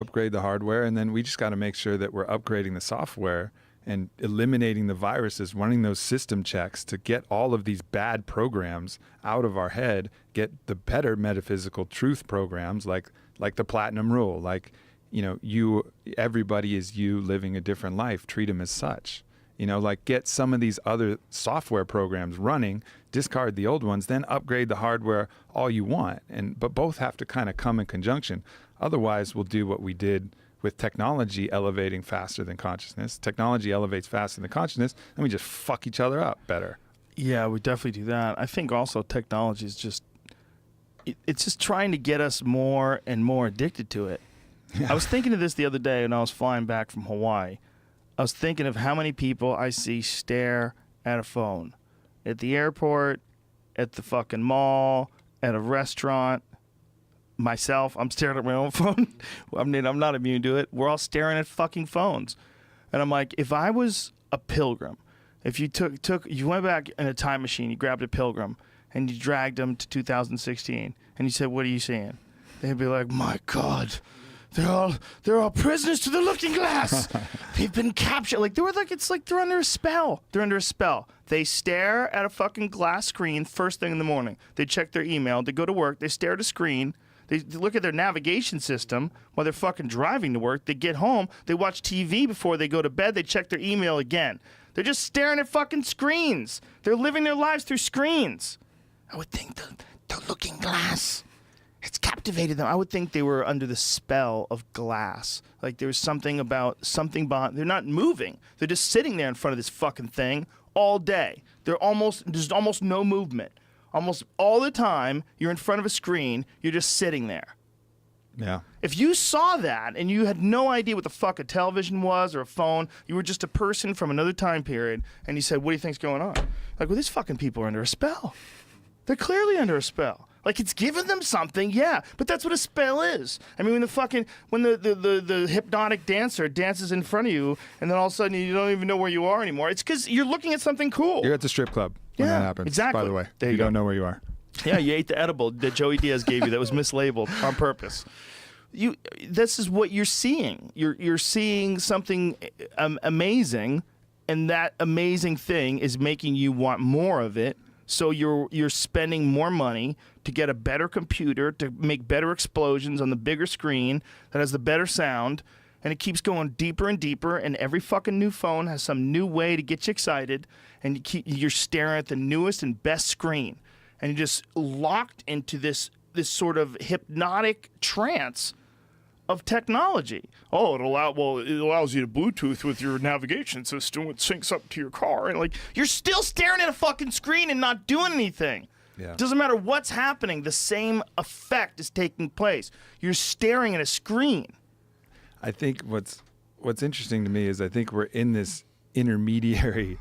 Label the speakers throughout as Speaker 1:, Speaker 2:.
Speaker 1: upgrade the hardware, and then we just got to make sure that we're upgrading the software and eliminating the viruses, running those system checks to get all of these bad programs out of our head, get the better metaphysical truth programs like the Platinum Rule, like, everybody is you living a different life, treat them as such. Like get some of these other software programs running, discard the old ones, then upgrade the hardware all you want. But both have to kind of come in conjunction. Otherwise, we'll do what we did with technology elevating faster than consciousness. Technology elevates faster than consciousness, and we just fuck each other up better.
Speaker 2: Yeah, we definitely do that. I think also technology is it's just trying to get us more and more addicted to it. Yeah. I was thinking of this the other day when I was flying back from Hawaii. I was thinking of how many people I see stare at a phone. At the airport, at the fucking mall, at a restaurant. Myself, I'm staring at my own phone. I mean, I'm not immune to it. We're all staring at fucking phones. And I'm like, if I was a pilgrim, if you you went back in a time machine, you grabbed a pilgrim, and you dragged them to 2016, and you said, what are you seeing? They'd be like, my God. They're all prisoners to the looking glass. They've been captured. It's like they're under a spell. They're under a spell. They stare at a fucking glass screen first thing in the morning. They check their email. They go to work. They stare at a screen. They look at their navigation system while they're fucking driving to work. They get home. They watch TV before they go to bed. They check their email again. They're just staring at fucking screens. They're living their lives through screens. I would think the looking glass, it's captivated them. I would think they were under the spell of glass. Like there was something behind. They're not moving. They're just sitting there in front of this fucking thing all day. There's almost no movement. Almost all the time you're in front of a screen, you're just sitting there.
Speaker 1: Yeah.
Speaker 2: If you saw that and you had no idea what the fuck a television was or a phone, you were just a person from another time period, and you said, what do you think's going on? Like, well, these fucking people are under a spell. They're clearly under a spell. Like, it's giving them something, yeah, but that's what a spell is. I mean, when the hypnotic dancer dances in front of you, and then all of a sudden you don't even know where you are anymore, it's because you're looking at something cool.
Speaker 1: You're at the strip club when that happens,
Speaker 2: exactly.
Speaker 1: By the way.
Speaker 2: There
Speaker 1: you
Speaker 2: go.
Speaker 1: Don't know where you are.
Speaker 2: Yeah, you ate the edible that Joey Diaz gave you that was mislabeled on purpose. This is what you're seeing. You're seeing something amazing, and that amazing thing is making you want more of it. So you're spending more money to get a better computer, to make better explosions on the bigger screen that has the better sound, and it keeps going deeper and deeper, and every fucking new phone has some new way to get you excited, and you're staring at the newest and best screen, and you're just locked into this sort of hypnotic trance of technology. Oh, it allows you to Bluetooth with your navigation system. It syncs up to your car, and like you're still staring at a fucking screen and not doing anything.
Speaker 1: Yeah.
Speaker 2: It doesn't matter what's happening. The same effect is taking place. You're staring at a screen.
Speaker 1: I think what's interesting to me is I think we're in this intermediary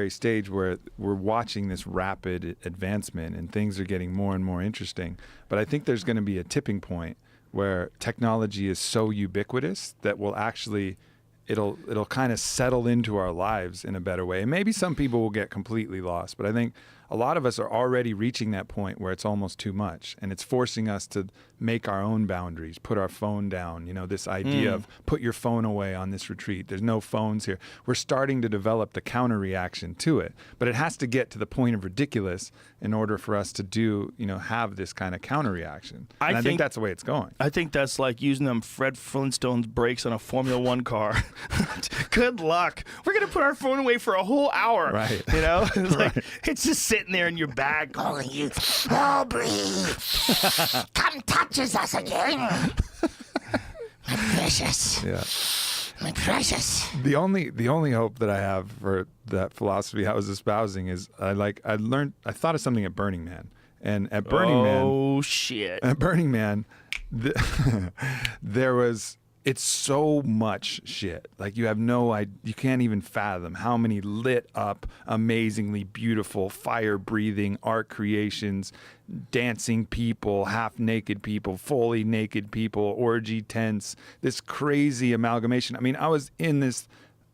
Speaker 1: stage where we're watching this rapid advancement and things are getting more and more interesting. But I think there's going to be a tipping point where technology is so ubiquitous that it'll kind of settle into our lives in a better way. And maybe some people will get completely lost, but I think a lot of us are already reaching that point where it's almost too much, and it's forcing us to make our own boundaries, put our phone down, this idea of put your phone away on this retreat. There's no phones here. We're starting to develop the counter reaction to it, but it has to get to the point of ridiculous in order for us to have this kind of counter reaction. I think that's the way it's going.
Speaker 2: I think that's like using them Fred Flintstone's brakes on a Formula One car. Good luck. We're going to put our phone away for a whole hour.
Speaker 1: Right.
Speaker 2: It's just sitting there in your bag calling you, Aubrey, come touches us again. My precious.
Speaker 1: Yeah.
Speaker 2: My precious.
Speaker 1: The only hope that I have for that philosophy I was espousing is I thought of something at Burning Man. And at Burning Man.
Speaker 2: Oh shit.
Speaker 1: At Burning Man, it's so much shit. Like you can't even fathom how many lit up, amazingly beautiful, fire-breathing art creations, dancing people, half-naked people, fully naked people, orgy tents, this crazy amalgamation. I mean, I was in this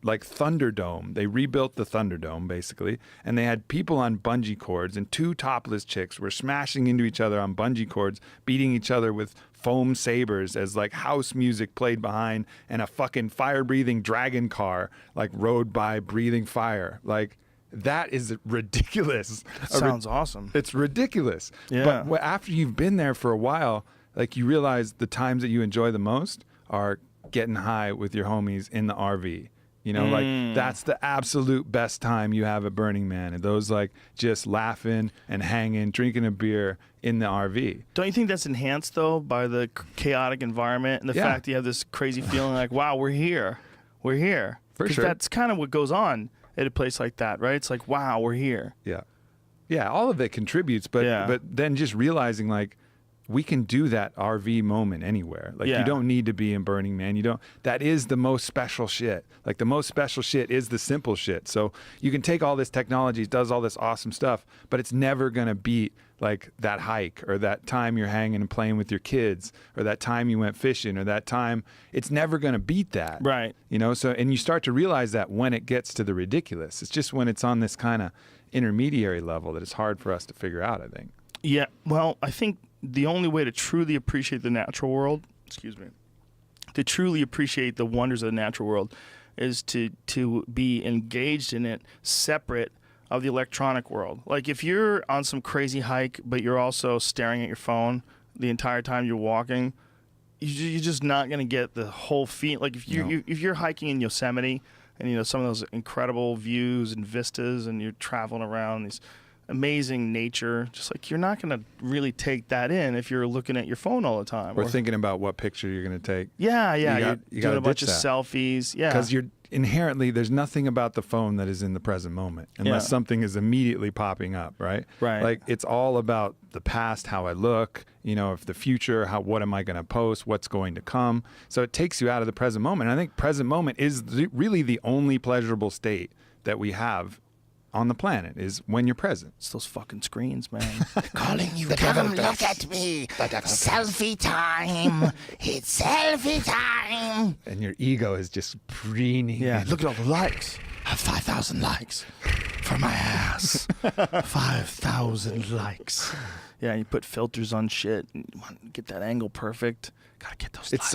Speaker 1: like Thunderdome. They rebuilt the Thunderdome basically, and they had people on bungee cords, and 2 topless chicks were smashing into each other on bungee cords, beating each other with foam sabers as like house music played behind, and a fucking fire-breathing dragon car like rode by breathing fire. Like, that is ridiculous.
Speaker 2: Sounds awesome.
Speaker 1: It's ridiculous.
Speaker 2: Yeah.
Speaker 1: But after you've been there for a while, like, you realize the times that you enjoy the most are getting high with your homies in the RV. You know, like, that's the absolute best time you have at Burning Man. And those, like, just laughing and hanging, drinking a beer in the RV.
Speaker 2: Don't you think that's enhanced, though, by the chaotic environment and the fact that you have this crazy feeling like, wow, we're here. We're here.
Speaker 1: For sure.
Speaker 2: That's kind of what goes on at a place like that, right? It's like, wow, we're here.
Speaker 1: Yeah. Yeah, all of it contributes, but then just realizing, like, we can do that RV moment anywhere. Like, you don't need to be in Burning Man. That is the most special shit. Like, the most special shit is the simple shit. So you can take all this technology, it does all this awesome stuff, but it's never going to beat like that hike, or that time you're hanging and playing with your kids, or that time you went fishing, or that time. It's never going to beat that.
Speaker 2: Right.
Speaker 1: You know, so, and you start to realize that when it gets to the ridiculous. It's just when it's on this kind of intermediary level that it's hard for us to figure out, I think.
Speaker 2: Yeah, well, I think the only way to truly appreciate the natural world, to truly appreciate the wonders of the natural world, is to be engaged in it separate of the electronic world. Like, if you're on some crazy hike, but you're also staring at your phone the entire time you're walking, you're just not going to get the whole feel. Like, if you're hiking in Yosemite, and, you know, some of those incredible views and vistas, and you're traveling around these amazing nature, just like, you're not going to really take that in if you're looking at your phone all the time.
Speaker 1: Or thinking about what picture you're going to take.
Speaker 2: Yeah, you're
Speaker 1: you
Speaker 2: doing
Speaker 1: gotta
Speaker 2: a bunch of
Speaker 1: ditch that.
Speaker 2: selfies. Yeah.
Speaker 1: Because you're inherently, there's nothing about the phone that is in the present moment unless something is immediately popping up, right?
Speaker 2: Right.
Speaker 1: Like, it's all about the past, how I look, you know, if the future, what am I going to post, what's going to come. So it takes you out of the present moment. And I think present moment is really the only pleasurable state that we have on the planet, is when you're present.
Speaker 2: It's those fucking screens, man.
Speaker 3: Calling you. Come look at me. Selfie time. It's selfie time.
Speaker 1: And your ego is just preening.
Speaker 2: Yeah, look at all the likes.
Speaker 3: I have 5,000 likes for my ass. 5,000 likes.
Speaker 2: Yeah, you put filters on shit, and you want to get that angle perfect. Gotta get those
Speaker 1: It's
Speaker 2: likes.
Speaker 1: so